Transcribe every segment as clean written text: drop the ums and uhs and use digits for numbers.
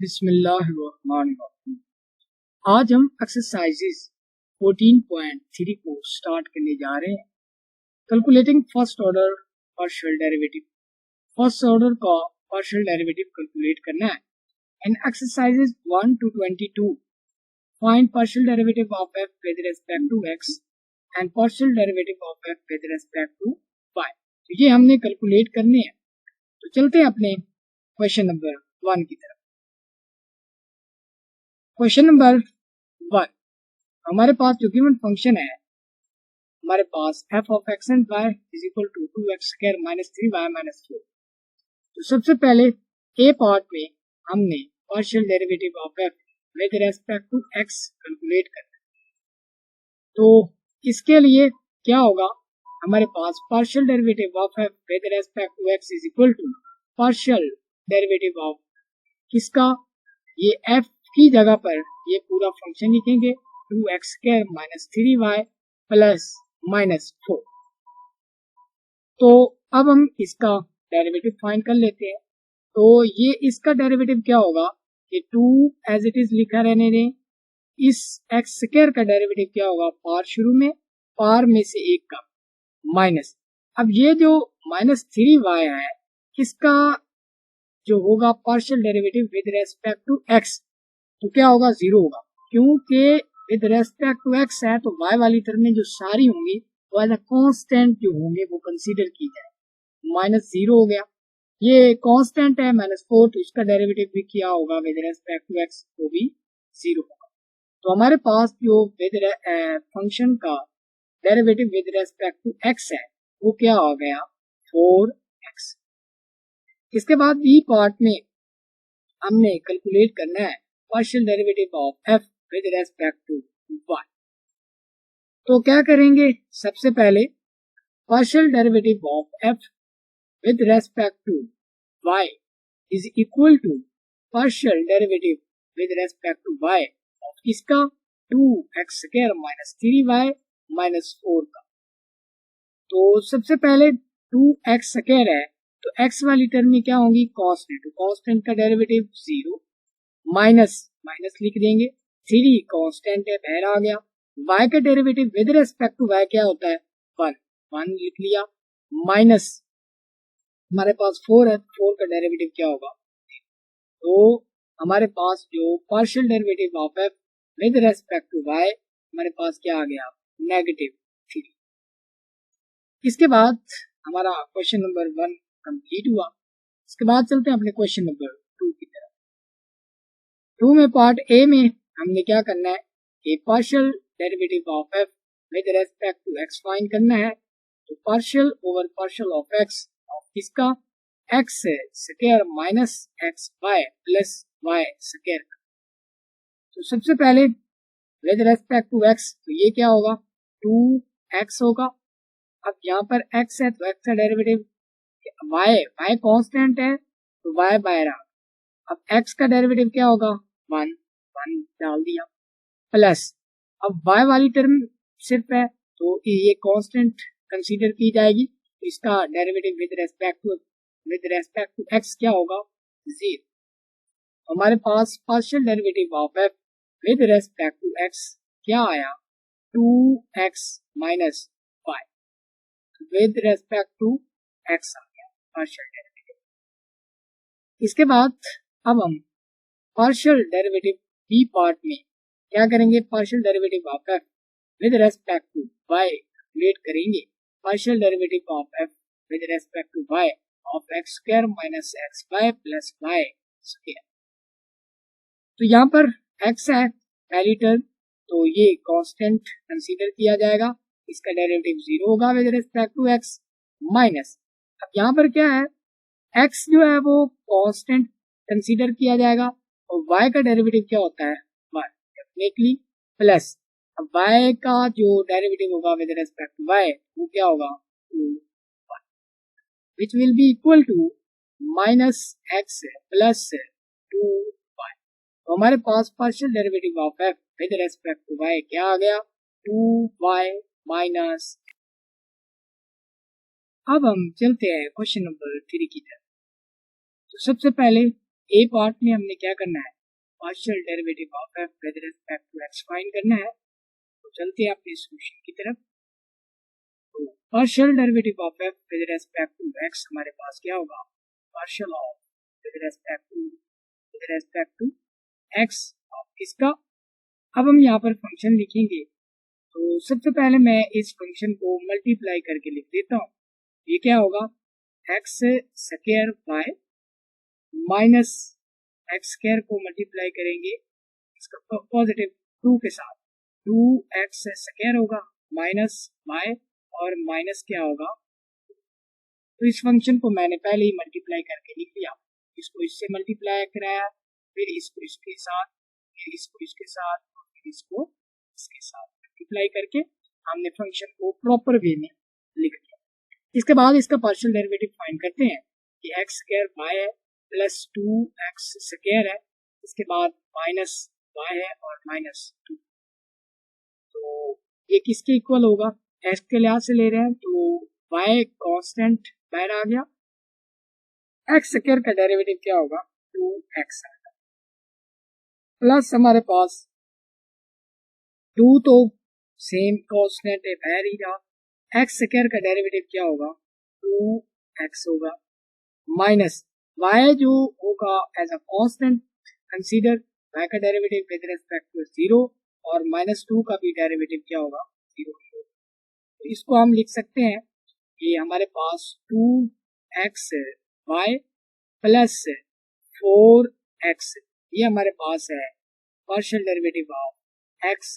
बिस्मिल्लाहिर्रहमानिर्रहीम। आज हम एक्सरसाइजेस 14.3 को स्टार्ट करने जा रहे हैं। Calculating first order partial derivative. First order का पार्शियल डेरिवेटिव कैलकुलेट करना है। In exercises 1 to 22 find partial derivative of f with respect to x and partial derivative of f with respect to y। तो ये हमने calculate करने हैं। तो चलते हैं अपने क्वेश्चन नंबर 1 की तरफ। क्वेश्चन नंबर 1, हमारे पास जो गिवन फंक्शन है, हमारे पास f of x and y is equal to 2x square minus 3y minus 4। तो सबसे पहले ए पार्ट में हमने partial derivative of f with respect to x calculate करना है। तो इसके लिए क्या होगा, हमारे पास partial derivative of f with respect to x is equal to partial derivative of किसका, ये f की जगह पर ये पूरा फंक्शन लिखेंगे 2x square minus 3y plus minus 4। तो अब हम इसका डेरिवेटिव फाइंड कर लेते हैं। तो ये इसका डेरिवेटिव क्या होगा कि 2 एज इट इज लिखा रहने दें। इस x स्क्वायर का डेरिवेटिव क्या होगा, पार शुरू में, पार में से एक का माइनस। अब ये जो माइनस 3y है, किसका जो होगा partial derivative with respect to x, तो क्या होगा, 0 होगा, क्योंकि विद रेस्पेक्ट टू x है तो y वाली टर्म में जो सारी होंगी वो एज अ कांस्टेंट जो होंगे वो कंसीडर की जाए। माइनस 0 हो गया, ये कांस्टेंट है माइनस 4, तो इसका डेरिवेटिव भी क्या होगा विद रेस्पेक्ट टू x, वो भी 0 होगा। तो हमारे पास जो विद फंक्शन का derivative with respect to x है वो क्या हो गया, 4x। इसके बाद बी पार्ट में हमने कैलकुलेट करना है partial derivative of f with respect to y। तो क्या करेंगे, सबसे पहले partial derivative of f with respect to y is equal to partial derivative with respect to y of किसका, 2x square minus 3y minus 4 का। तो सबसे पहले 2x स्क्वायर है तो x वाली टर्म में क्या होंगी, कांस्टेंट, कांस्टेंट का डेरिवेटिव 0 माइनस माइनस लिख देंगे, 3 कांस्टेंट है बाहर आ गया। y का derivative with respect to y क्या होता है, 1 लिख लिया, माइनस हमारे पास 4 है, 4 का डेरिवेटिव क्या होगा। तो हमारे पास जो partial derivative of f with respect to y हमारे पास क्या आ गया, नेगेटिव 3। इसके बाद हमारा क्वेश्चन नंबर 1 कंप्लीट हुआ। इसके बाद चलते हैं अपने क्वेश्चन नंबर 2 की तरफ। 2 में पार्ट ए में हमने क्या करना है, एक partial derivative of f with respect to x find करना है। तो partial over partial of x of किसका, x square minus x y plus y square. तो सबसे पहले विद रेस्पेक्ट टू x, तो ये क्या होगा, 2x होगा। अब यहाँ पर x है तो x का डेरिवेटिव y कांस्टेंट है तो y बाहर आ। अब x का डेरिवेटिव क्या होगा, 1 डाल दिया, प्लस अब y वाली टर्म सिर्फ है तो ये कांस्टेंट कंसीडर की जाएगी, तो इसका derivative with respect to x क्या होगा, 0। हमारे पास partial derivative of f with respect to x क्या आया, 2x minus 5 with respect to x आ गया पार्शियल डेरिवेटिव। इसके बाद अब हम पार्शियल डेरिवेटिव बी पार्ट में क्या करेंगे, partial derivative of f with respect to y calculate करेंगे। Partial derivative of f with respect to y of x square minus x y plus y square. तो यहाँ पर x है पहली term, तो ये कांस्टेंट कंसीडर किया जाएगा, इसका डेरिवेटिव 0 होगा with respect to x minus. अब यहाँ पर क्या है, x जो है वो कांस्टेंट कंसीडर किया जाएगा और y का डेरिवेटिव क्या होता है, 1 डेफिनेटली, प्लस अब y का जो डेरिवेटिव होगा विद रेस्पेक्ट टू y वो क्या होगा, 2 which will be equal to minus x plus 2y। तो हमारे पास partial derivative of f with respect to y क्या आ गया, 2y माइनस। अब हम चलते हैं क्वेश्चन नंबर 3 की तरफ। तो सबसे पहले ए पार्ट में हमने क्या करना है, partial derivative of f with respect to x find करना है। तो चलते हैं अपने सॉल्यूशन की तरफ। तो partial derivative of f with respect to x हमारे पास क्या होगा, partial of with respect to x of इसका। अब हम यहाँ पर फंक्शन लिखेंगे, तो सबसे पहले मैं इस फंक्शन को मल्टीप्लाई करके लिख देता हूँ। ये क्या होगा, x square y minus x square को मल्टीप्लाई करेंगे इसका पॉजिटिव 2 के साथ, 2x स्क्वायर होगा माइनस y और माइनस क्या होगा, तो इस फंक्शन को मैंने पहले ही मल्टीप्लाई करके लिख लिया। इसको इससे मल्टीप्लाई कराया, फिर इसको इसके साथ, फिर इसको इसके साथ, फिर इसको इसके साथ मल्टीप्लाई करके हमने फंक्शन को प्रॉपर वे में लिख दिया। इसके बाद इसका पार्शियल डेरिवेटिव फाइंड करते हैं कि एक्स स्क्वायर वाई है प्लस 2x स्क्वायर है, इसके बाद माइनस y है और माइनस 2। तो ये किसके इक्वल होगा, x के लिहाज से ले रहे हैं तो y कांस्टेंट बाहर आ गया, x स्क्वायर का डेरिवेटिव क्या होगा 2x आएगा, प्लस हमारे पास 2 तो सेम कांस्टेंट है बाहर ही रहा, x स्क्वायर का डेरिवेटिव क्या होगा 2x होगा, माइनस y जो होगा as a constant consider, y का डेरिवेटिव विद रिस्पेक्ट टू 0 और माइनस 2 का भी डेरिवेटिव क्या होगा 0। तो इसको हम लिख सकते हैं कि हमारे पास 2x y प्लस 4x ये हमारे पास है partial derivative of x,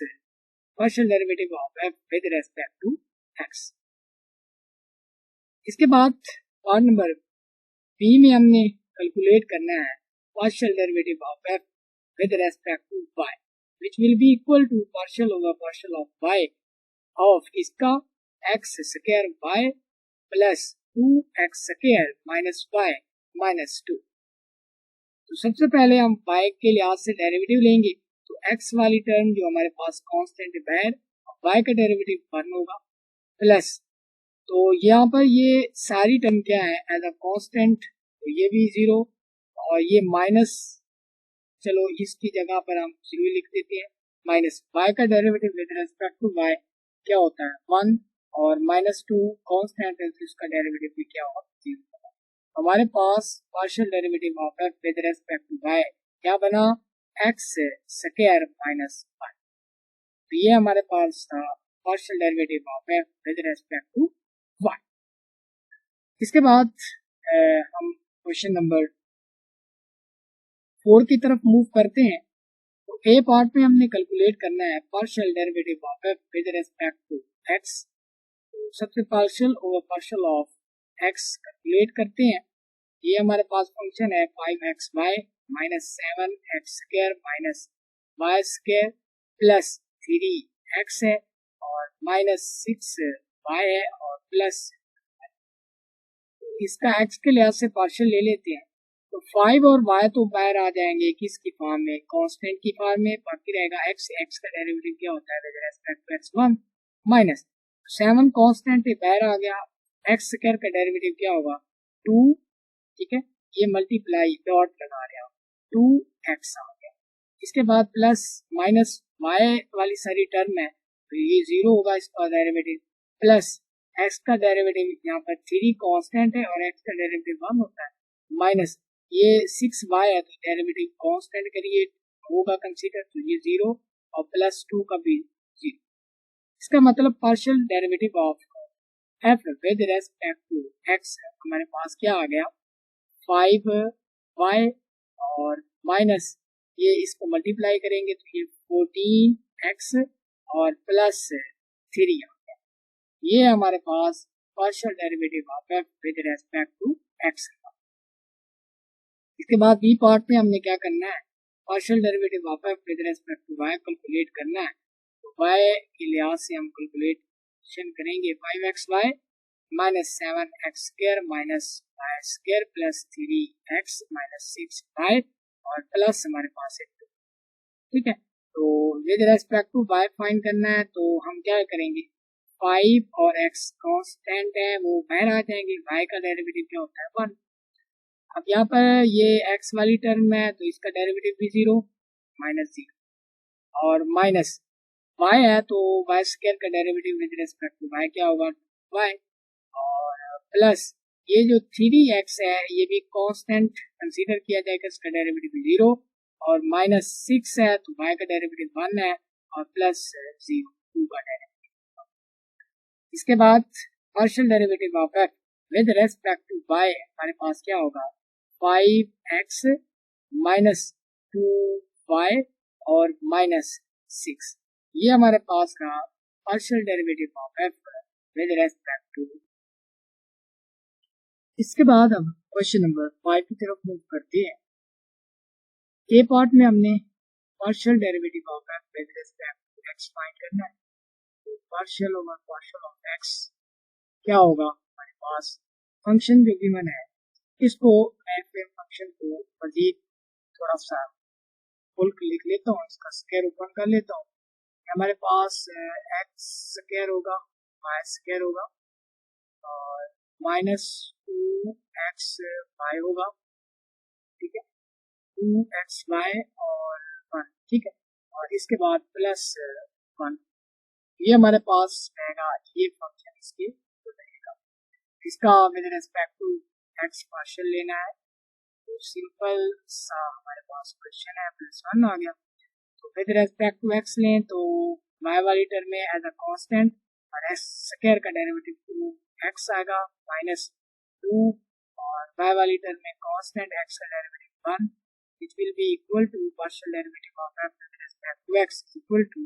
partial derivative of f with respect to x। इसके बाद पार्ट नंबर बी में हमने कैलकुलेट करना है partial derivative of f with respect to y which will be equal to partial over partial of y of इसका x square y plus 2x square minus y minus 2। तो सबसे पहले हम y के लिहाज से डेरिवेटिव लेंगे, तो x वाली टर्म जो हमारे पास कांस्टेंट बाहर, y का डेरिवेटिव 1 होगा, प्लस तो यहाँ पर ये सारी टर्म क्या है एज अ कांस्टेंट, तो ये भी 0 और ये माइनस, चलो इसकी जगह पर हम 0 लिख देते हैं, माइनस y का derivative with respect to y क्या होता है 1 और माइनस 2 कांस्टेंट है तो इसका डेरिवेटिव भी क्या होगा 0 होगा। हमारे पास partial derivative of f with respect to y क्या बना x स्क्वायर माइनस 1। तो ये हमारे पास था partial derivative of f with respect to y। इसके बाद हम क्वेश्चन नंबर 4 की तरफ मूव करते हैं। तो ए पार्ट में हमने कैलकुलेट करना है partial derivative of f with respect to x। तो सबसे partial over partial of x calculate करते हैं। ये हमारे पास फंक्शन है 5xy minus 7x square minus y square plus 3x है और माइनस 6y है और प्लस इसका x के लिहाज से पार्शियल ले लेते हैं, तो 5 और y तो बाहर आ जाएंगे किसकी फॉर्म में, कांस्टेंट की फॉर्म में, बाकी रहेगा x, x का डेरिवेटिव क्या होता है with respect to x1 minus 7 constant बाहर आ गया, x स्क्वायर का डेरिवेटिव क्या होगा 2, ठीक है, ये मल्टीप्लाई डॉट लगा रहे हो 2x आ गया। इसके बाद प्लस माइनस y वाली सारी टर्म है तो ये 0 होगा इसका डेरिवेटिव, प्लस x का डेरिवेटिव यहाँ पर 3 कांस्टेंट है और x का डेरिवेटिव 1 होता है, माइनस ये 6y है तो डेरिवेटिव कांस्टेंट करिए होगा कंसीडर तो ये 0 और प्लस 2 का भी 0। इसका मतलब partial derivative of f with respect to x हमारे पास क्या आ गया 5y और माइनस ये इसको मल्टीप्लाई करेंगे तो ये 14x और प्लस 3 आ गया। ये हमारे पास partial derivative of f with respect to x। इसके बाद बी पार्ट में हमने क्या करना है partial derivative of f with respect to y calculate करना है। तो y के लिहाज से हम कैलकुलेशन करेंगे 5xy minus 7x square minus y square plus 3x minus 6y और प्लस हमारे पास है 2, ठीक है। तो with respect to y find करना है तो हम क्या करेंगे 5 और x कांस्टेंट है वो बाहर आ जाएंगे, y का डेरिवेटिव क्या होता है 1। अब यहाँ पर ये x वाली टर्म है तो इसका डेरिवेटिव भी 0 माइनस 0 और माइनस y है तो y स्क्वायर का derivative with respect to y क्या होगा y और प्लस ये जो 3x है ये भी कांस्टेंट कंसीडर किया जाएगा, इसका डेरिवेटिव 0 और माइनस 6 है तो y का डेरिवेटिव 1 है और प्लस 0 2 का डेरिवेटिव। इसके बाद partial derivative of f with respect to y हमारे पास क्या होगा 5x माइनस 2y और माइनस 6, ये हमारे पास का partial derivative of f with respect to. इसके बाद हम क्वेश्चन नंबर 5 की तरफ मूव करते हैं। ए पार्ट में हमने partial derivative of f with respect to x find करना है, तो partial over partial of x क्या होगा हमारे पास फंक्शन जो गिवन है, इसको मैं फिर फंक्शन को मजीद थोड़ा सा फुल लिख लेता हूँ, इसका स्क्वायर ओपन कर लेता हूँ। हमारे पास x स्क्वायर होगा y स्क्वायर होगा और माइनस 2x y होगा, ठीक है 2xy और 1, ठीक है और इसके बाद प्लस 1, ये हमारे पास रहेगा ये फंक्शन इसके रहेगा। इसका with respect to x partial लेना है तो सिंपल सा हमारे पास क्वेश्चन है +1 आ गया, तो विद रिस्पेक्ट टू x लें तो y वाली टर्म में एज अ कांस्टेंट और x स्क्वायर का डेरिवेटिव 2x आएगा माइनस 2 और y वाली टर्म में कांस्टेंट x का derivative 1 which will be equal to partial derivative of f with respect to x is equal to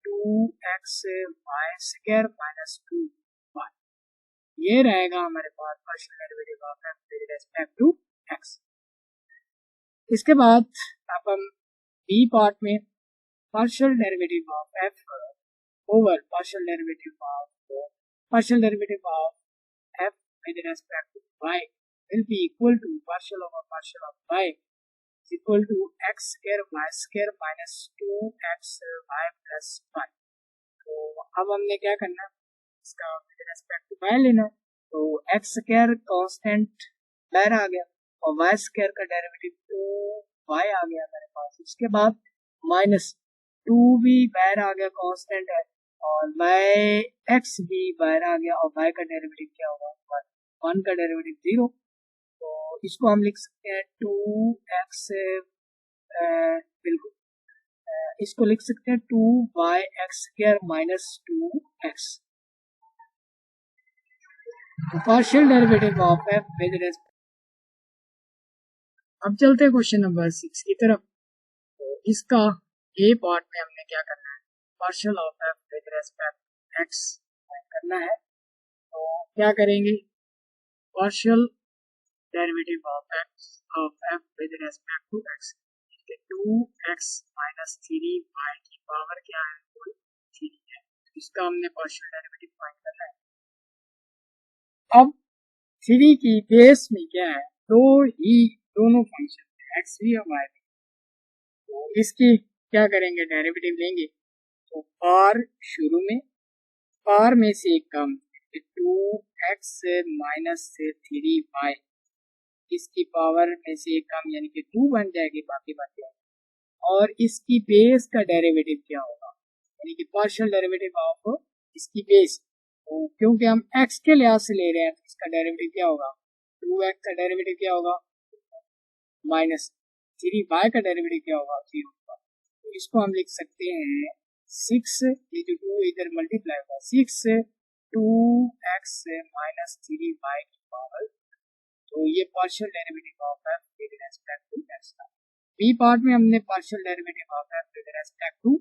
2x y square minus 2y, ये रहेगा हमारे पास partial derivative of f with respect to x। इसके बाद अब हम b part में partial derivative of f over partial derivative of f with respect to y will be equal to partial over partial of y is equal to x square y square minus 2x y plus 5। तो अब हमने क्या करना है, इसका with respect to y लेना है, तो x स्क्वायर कांस्टेंट बाहर आ गया और y स्क्वायर का डेरिवेटिव 2y आ गया हमारे पास। इसके बाद माइनस 2 भी बाहर आ गया कांस्टेंट है और x भी बाहर आ गया और y का डेरिवेटिव क्या होगा 1 का डेरिवेटिव 0, तो इसको हम लिख सकते हैं 2x बिल्कुल इसको लिख सकते हैं 2yx square minus 2x, partial derivative of f with respect. अब चलते हैं क्वेश्चन नंबर 6 की तरफ। तो इसका ए पार्ट में हमने क्या करना है, partial of f with respect x करना है, तो क्या करेंगे partial derivative of f with respect to x, 2x minus 3y की पावर क्या है 3 है, तो इसका हमने पार्शियल डेरिवेटिव फाइंड करना है। अब 3 की बेस में क्या है, दोनों फंक्शन x भी और y भी, तो इसकी क्या करेंगे डेरिवेटिव लेंगे, तो पार शुरू में पार में से कम 2x माइनस 3y इसकी पावर में से कम यानी कि 2 बन जाएगी, बाकी बातें और इसकी बेस का डेरिवेटिव क्या होगा यानी कि पार्शियल डेरिवेटिव ऑफ इसकी बेस, तो क्योंकि हम x के लिहाज से ले रहे हैं तो इसका डेरिवेटिव क्या होगा 2x का डेरिवेटिव क्या होगा माइनस 3y का डेरिवेटिव क्या होगा 0 होगा, तो इसको हम लिख सकते हैं 6, ये जो 2 इधर मल्टीप्लाई होगा 6 2x माइनस 3y की पावर, तो ये partial derivative of f with respect to x था। बी पार्ट में हमने partial derivative of f with respect to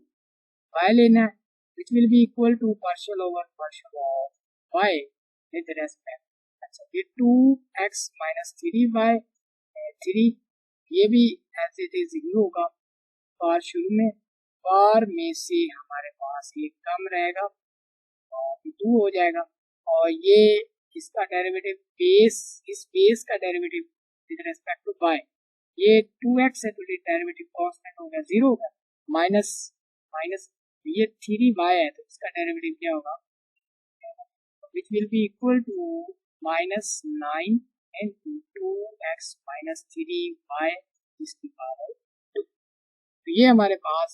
y लेना है which will be equal to partial over partial of y with respect, अच्छा ये 2x minus 3y 3 ये भी ऐसे थे 0 होगा, पार शुरू में पार में से हमारे पास ये कम रहेगा और 2 हो जाएगा और ये इसका डेरिवेटिव बेस, इस बेस का derivative with respect to y, ये 2x है तो डेरिवेटिव कांस्टेंट हो गया 0 होगा, माइनस ये 3y है तो इसका डेरिवेटिव क्या होगा which will be equal to -9 into 2x minus 3y इसकी पावर 2। तो ये हमारे पास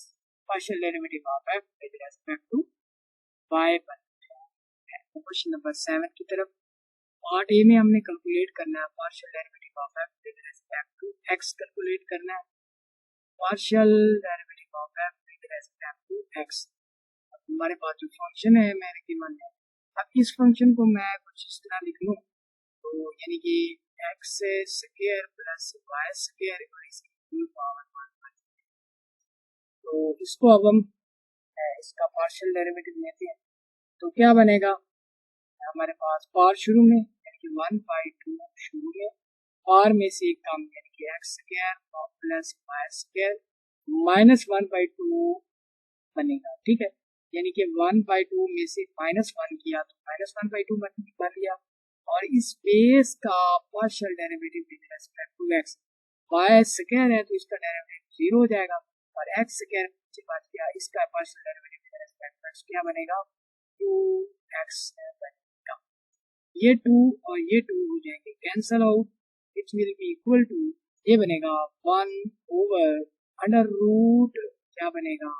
partial derivative of f with respect to y बन गया है। क्वेश्चन नंबर 7 की तरफ पार्ट ए में हमने कैलकुलेट करना है partial derivative of f with respect to x calculate करना है। Partial derivative of f with respect to x, हमारे पास जो फंक्शन है मैंने गिवन है, अब इस फंक्शन को मैं कुछ इस तरह लिख लूँ, तो यानी कि x square plus y square इसकी पावर 1, तो इसको अब हम इसका पार्शियल डेरिवेटिव लेते हैं तो क्या बनेगा, हमारे पास पार शुरू में यानी कि 1/2 शुरू में, पार में से एक कम यानी कि x square plus y square minus 1/2 बनेगा। ठीक है, यानी कि 1/2 में से -1 किया तो -1/2 बन गया, और इस बेस का partial derivative with respect to x, y square है तो इसका डेरिवेटिव 0 हो जाएगा, और x स्क्वायर से बात किया इसका partial derivative with respect to x क्या बनेगा, 2x बनेगा। ये 2 और ये 2 हो जाएंगे cancel out, it will be equal to, ये बनेगा 1/√, क्या बनेगा,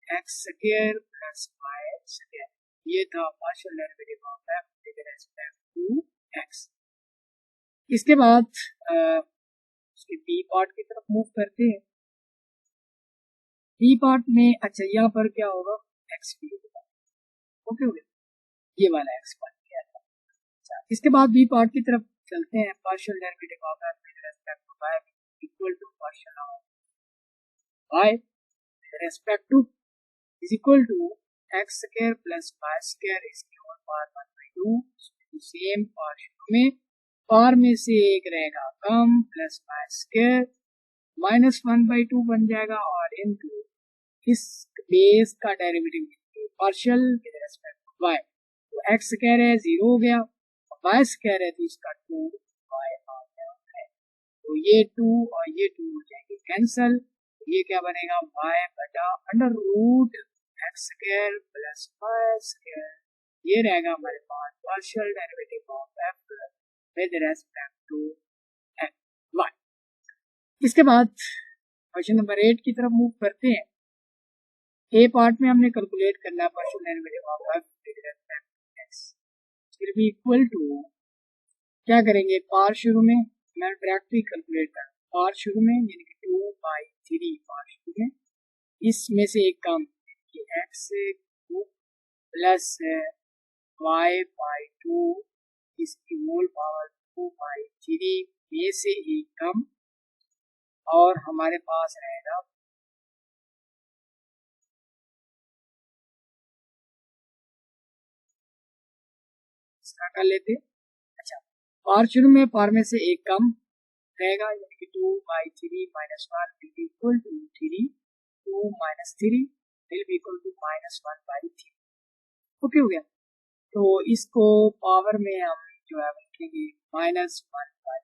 x square plus y square. ये था partial derivative of f with respect to x। इसके बाद उसके बी पार्ट की तरफ मूव करते हैं। बी पार्ट में अच्छा यहाँ पर क्या होगा, x भी होगा, ओके हो गया, ये वाला x बन गया था। अच्छा, इसके बाद बी पार्ट की तरफ चलते हैं। Partial derivative of f with respect to y equal to partial of y with respect to is equal to x square plus y square इसकी होल पावर 1/2। सेम पार्शियल में पार में से एक रहेगा कम प्लस y स्क्वायर माइनस 1/2 बन जाएगा, और इनटू इस बेस का derivative partial with respect to y, तो x स्क्वायर है 0 हो गया, y स्क्वायर है तो इसका 2y आ गया है, तो ये 2 और ये 2 हो जाएंगे कैंसल, ये क्या बनेगा y बटा under root x square plus y square, ये रहेगा हमारे पास partial derivative of f with respect to y। इसके बाद क्वेश्चन नंबर 8 की तरफ मूव करते हैं। ए पार्ट में हमने कैलकुलेट करना है partial derivative of f with respect to x, will be equal to, क्या करेंगे, पार शुरू में मैं डायरेक्टली कैलकुलेट कर, पार शुरू में यानी कि 2/3 पार शुरू में, इसमें से एक कम कि x प्लस y/2 इसकी होल पावर 2/3 में से एक कम, और हमारे पास रहेगा इसका कर लेते। अच्छा, पार शुरू में पार में से एक कम रहेगा यानी कि 2/3 minus 1 equal to 3, 2 minus 3 will be equal to -1/3, okay हो गया। तो इसको पावर में हम जो है लिखेंगे -1/3।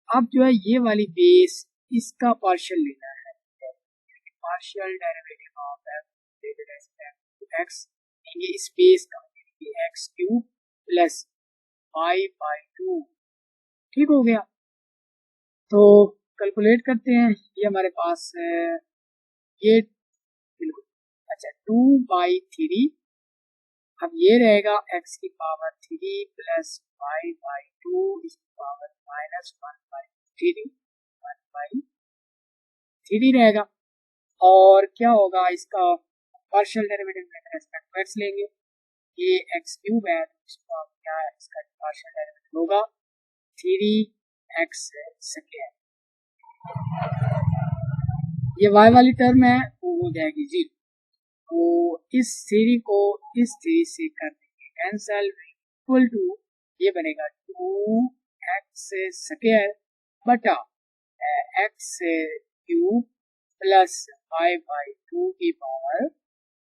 अब जो है ये वाली बेस इसका पार्शियल लेना है, partial derivative of f with respect to x लेंगे इस बेस का, यानी कि x³ प्लस y/2, ठीक हो गया। तो कैलकुलेट करते हैं, ये हमारे पास ये बिल्कुल, अच्छा 2/3, अब ये रहेगा x की पावर 3 प्लस y/2 इसकी पावर -1/3 रहेगा, और क्या होगा इसका पार्शियल डेरिवेटिव में रेस्पेक्ट टू x लेंगे, ये x³ है तो इसका क्या है, इसका पार्शियल डेरिवेटिव होगा 3x स्क्वायर, ये y वाली टर्म है वो हो जाएगी 0, तो इस थ्री को इस थ्री से कर देंगे कैंसल, इक्वल टू ये बनेगा 2x स्क्वायर बटा x³ प्लस y/2 की पावर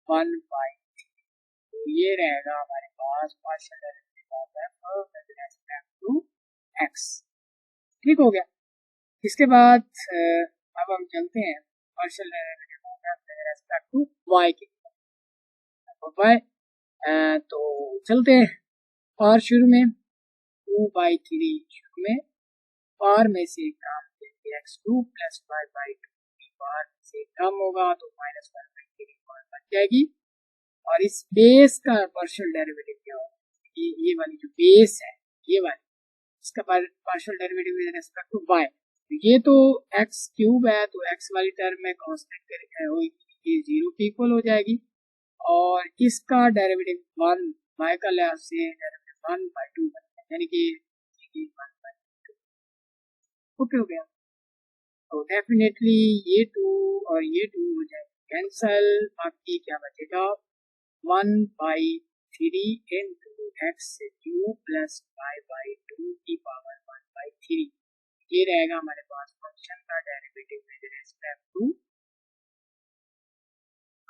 1/3, तो ये रहेगा हमारे पास partial derivative of f with respect to x, ठीक हो गया। इसके बाद अब हम चलते हैं partial derivative of f with respect to y की, तो चलते हैं पार शुरू में 2/3 शुरू में, पावर में से एक काम देंगे x2 प्लस 5/2 पावर से एक कम होगा तो -1/3 पावर बन जाएगी। और इस बेस का पार्शियल डेरिवेटिव क्या होगा, ये वाली जो बेस है ये वाली, इसका partial derivative with respect to y, ये तो x क्यूब है तो x वाली टर्म में कांस्टेंट करके ये 0 के इक्वल हो जाएगी, और इसका डेरिवेटिव 1 y का लिहाज से डेरिवेटिव 1/2 बनेगा, यानी कि 1/2। ओके हो गया। तो डेफिनेटली ये 2 और ये 2 हो जाएगा कैंसल, बाकी क्या बचेगा 1/3 इंटू एक्स क्यूब प्लस 5/2 की पावर 1/3, ये रहेगा हमारे पास फंक्शन का डेरिवेटिव विद रिस्पेक्ट टू।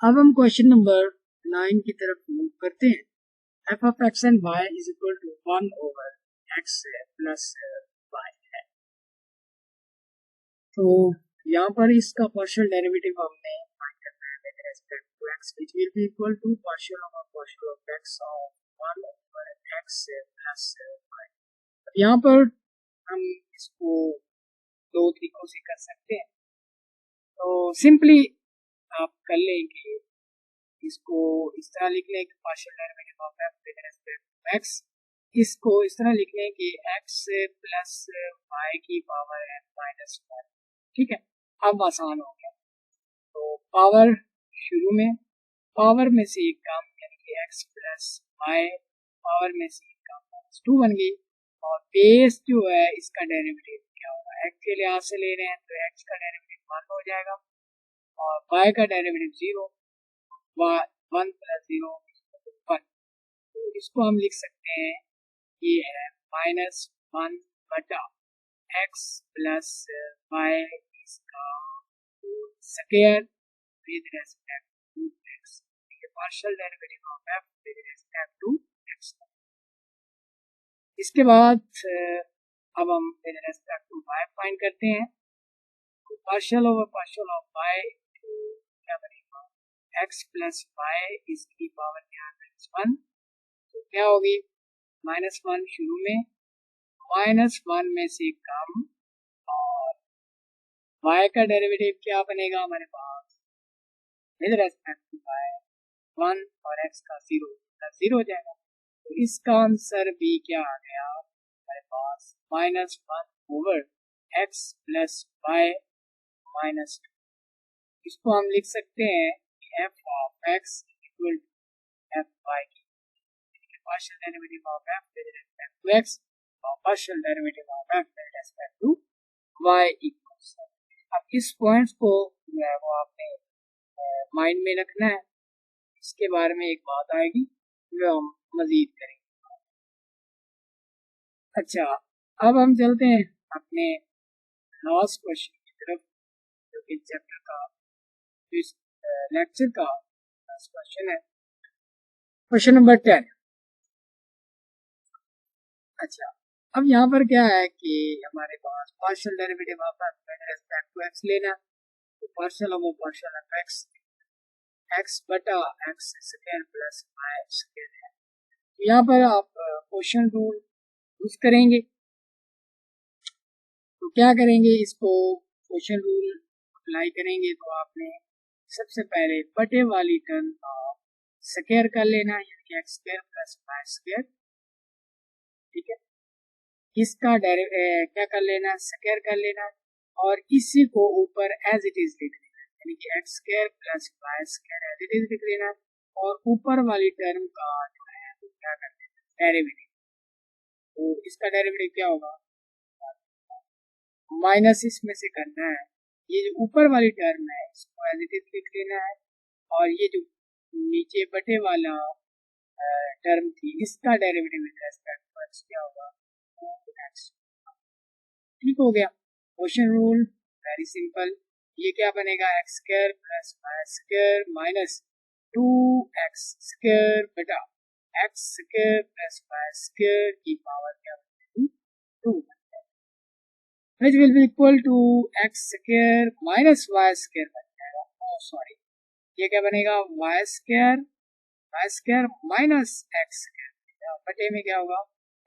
अब हम क्वेश्चन नंबर 9 की तरफ मूव करते हैं। F of x and y is equal to 1/x plus y है। तो यहाँ पर इसका पार्शियल डेरिवेटिव हमने फाइंड करना है with respect to x, which will be equal to partial of x of 1/x plus y। यहाँ पर हम इसको दो तरीकों से कर सकते हैं। तो सिंपली आप कर लें कि इसको इस तरह लिख लें कि partial derivative of f with respect to x, इसको इस तरह लिख लें कि x प्लस y की पावर है -1। ठीक है, अब आसान हो गया। तो पावर शुरू में, पावर में से एक कम यानी कि x प्लस y, पावर में से एक कम -2 बन गई, और बेस जो है इसका डेरिवेटिव क्या होगा, x के लिहाज से ले रहे हैं तो x का डेरिवेटिव 1 हो जाएगा और y का डेरिवेटिव 0, 1 प्लस 0 1। तो इसको हम लिख सकते हैं, ये है -1 बटा x प्लस y इसका square with respect to x, partial derivative of f with respect to x। इसके बाद अब हम with respect to y find करते हैं। तो पार्शियल ऑफ y क्या बनेगा, x प्लस y इसकी पावर क्या है -1, तो क्या होगी -1 शुरू में, -1 में से कम, और y का डेरिवेटिव क्या बनेगा हमारे पास विद रिस्पेक्ट टू y 1 और x का 0 हो जाएगा। तो इसका आंसर भी क्या आ गया हमारे पास -1/x प्लस y -2। इसको हम लिख सकते हैं f of x equal to f y की partial derivative of f with respect to x और partial derivative of f with respect to y equals. अब इस पॉइंट्स को जो है वो आपने माइंड में रखना है, इसके बारे में एक बात आएगी जो हम मजीद करेंगे। अच्छा, अब हम चलते हैं अपने लास्ट क्वेश्चन की तरफ, जो कि चैप्टर का इस लेक्चर का लास्ट क्वेश्चन है, क्वेश्चन नंबर 10। अच्छा, अब यहाँ पर क्या है कि हमारे पास partial derivative of f with respect to x लेना, तो पार्शियल ऑफ x बटा x square plus y square है। तो यहाँ पर आप क्वेश्चन रूल यूज करेंगे। तो क्या करेंगे, इसको क्वेश्चन रूल अप्लाई करेंगे तो आपने सबसे पहले बटे वाली टर्म का स्क्वायर कर लेना, यानी कि x square plus y square. ठीक है, इसका क्या कर लेना, स्क्वायर कर लेना, और इसी को ऊपर एज इट इज लिख लेना, यानी कि x square plus y square as it is लिख लेना, और ऊपर वाली टर्म का जो है वो क्या कर लेना, डेरिवेटिव। तो इसका डेरिवेटिव क्या होगा, माइनस इसमें से करना है, ये जो ऊपर वाली टर्म है इसको एज इट इज लिख लेना है, और ये जो नीचे बटे वाला टर्म थी इसका derivative with respect to x क्या होगा, x। ठीक हो गया। क्वेश्चन रूल वेरी सिंपल, ये क्या बनेगा, x square plus y square minus 2x square बटा x square plus y square की पावर क्या बनेगी 2, which will be equal to x square minus y square बन जाएगा। ओह सॉरी, ये क्या बनेगा, y स्क्वायर माइनस x स्क्वायर बटे में क्या होगा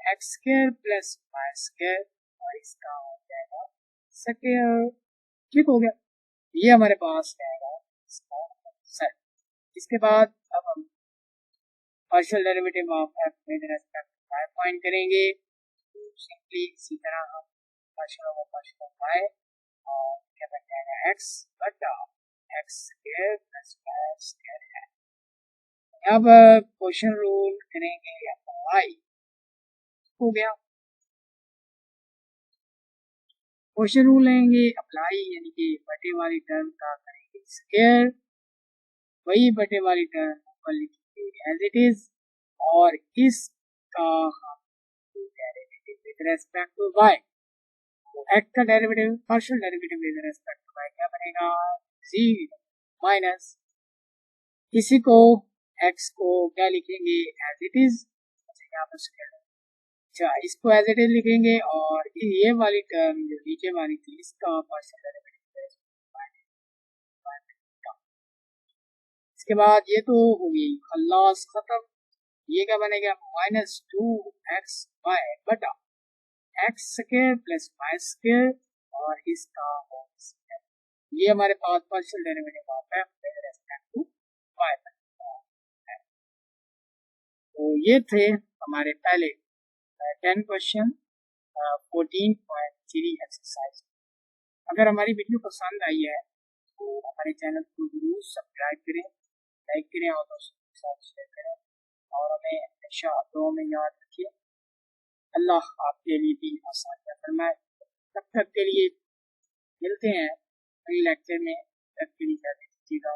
x square plus y square और इसका हो जाएगा स्क्वायर। ठीक हो गया, ये हमारे पास रहेगा इसका आंसर। इसके बाद अब हम partial derivative of f with respect to y find करेंगे। तो सिंपली इसी तरह हम पार्शियल ऑफ वाई और क्या बन जाएगा एक्स बटा x square plus y square है। अब क्वेश्चन रूल करेंगे अप्लाई। हो गया, क्वेश्चन रूल लेंगे अप्लाई, यानी कि बटे वाली टर्म का करेंगे स्क्वायर, वही बटे वाली टर्म ऊपर लिखेंगे एज इट इज और इसका हम derivative with respect to y. X का derivative partial derivative with respect to y क्या बनेगा, 0 माइनस इसी को एक्स को क्या लिखेंगे एज इट इज, यहाँ पर स्क्वायर। अच्छा, इसको एज इट इज लिखेंगे और ये वाली टर्म जो नीचे वाली थी इसका पार्शियल डेरिवेटिव। इसके बाद ये तो हो गई खल्लास खत्म। ये क्या बनेगा -2xy बटा x square plus y square और इसका होल स्क्वायर। ये हमारे पास partial derivative of f with respect to y है। तो ये थे हमारे पहले 10 क्वेश्चन 14.3 एक्सरसाइज। अगर हमारी वीडियो पसंद आई है तो हमारे चैनल को जरूर सब्सक्राइब करें, लाइक करें और दोस्तों के साथ शेयर करें और हमें हमेशा दुआ में याद रखिए। अल्लाह आपके लिए भी आसानियाँ फरमाए। तब तक के लिए मिलते हैं अगले लेक्चर में, तब के लिए इजाज़त दीजिएगा।